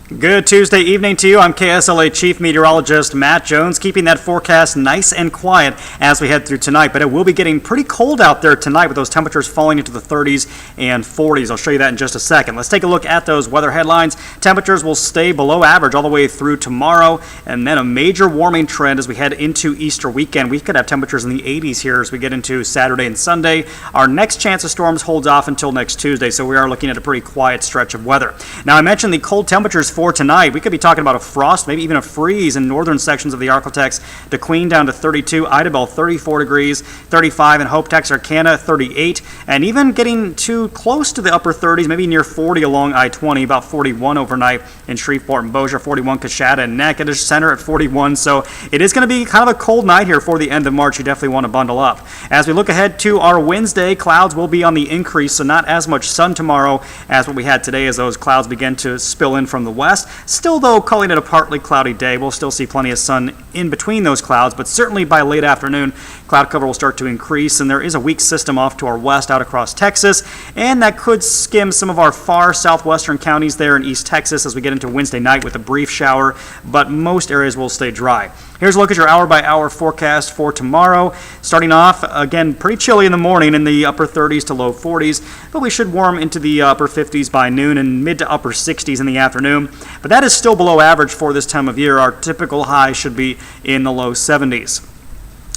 Good Tuesday evening to you. I'm KSLA Chief Meteorologist Matt Jones, keeping that forecast nice and quiet as we head through tonight. But it will be getting pretty cold out there tonight with those temperatures falling into the 30s and 40s. I'll show you that in just a second. Let's take a look at those weather headlines. Temperatures will stay below average all the way through tomorrow, and then a major warming trend as we head into Easter weekend. We could have temperatures in the 80s here as we get into Saturday and Sunday. Our next chance of storms holds off until next Tuesday, so we are looking at a pretty quiet stretch of weather. Now, I mentioned the cold temperatures for tonight. We could be talking about a frost, maybe even a freeze in northern sections of the Arklatex. DeQueen down to 32, Idabel 34 degrees, 35 in Hope, Texarkana 38, and even getting too close to the upper 30s, maybe near 40 along I-20, about 41 overnight in Shreveport and Bossier, 41 Coshada and Natchitoches Center at 41. So it is going to be kind of a cold night here for the end of March. You definitely want to bundle up. As we look ahead to our Wednesday, clouds will be on the increase, so not as much sun tomorrow as what we had today as those clouds begin to spill in from the west. Still, though, calling it a partly cloudy day. We'll still see plenty of sun in between those clouds, but certainly by late afternoon, cloud cover will start to increase, and there is a weak system off to our west out across Texas, and that could skim some of our far southwestern counties there in East Texas as we get into Wednesday night with a brief shower, but most areas will stay dry. Here's a look at your hour-by-hour forecast for tomorrow. Starting off, again, pretty chilly in the morning in the upper 30s to low 40s, but we should warm into the upper 50s by noon and mid to upper 60s in the afternoon. But that is still below average for this time of year. Our typical high should be in the low 70s.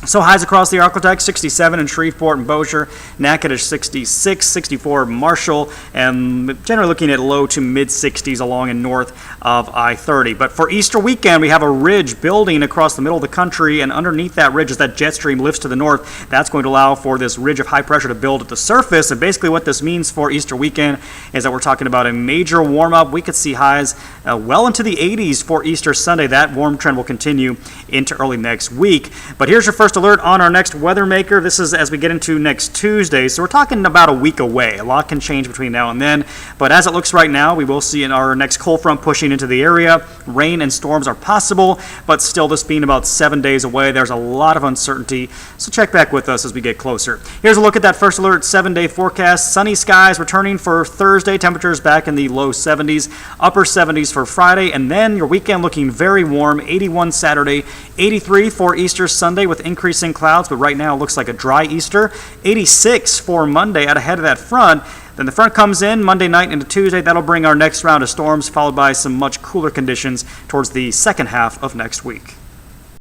So highs across the Arklatex, 67 in Shreveport and Bossier, Natchitoches 66, 64 Marshall, and generally looking at low to mid 60s along and north of I-30. But for Easter weekend, we have a ridge building across the middle of the country, and underneath that ridge as that jet stream lifts to the north, that's going to allow for this ridge of high pressure to build at the surface. And basically what this means for Easter weekend is that we're talking about a major warm-up. We could see highs well into the 80s for Easter Sunday. That warm trend will continue into early next week. But here's your first alert on our next weather maker. This is as we get into next Tuesday, so we're talking about a week away. A lot can change between now and then, but as it looks right now, we will see in our next cold front pushing into the area. Rain and storms are possible, but still this being about 7 days away, there's a lot of uncertainty, so check back with us as we get closer. Here's a look at that first alert 7-day forecast. Sunny skies returning for Thursday, temperatures back in the low 70s, upper 70s for Friday, and then your weekend looking very warm, 81 Saturday, 83 for Easter Sunday with increasing clouds, but right now it looks like a dry Easter. 86 for Monday out ahead of that front. Then the front comes in Monday night into Tuesday. That'll bring our next round of storms, followed by some much cooler conditions towards the second half of next week.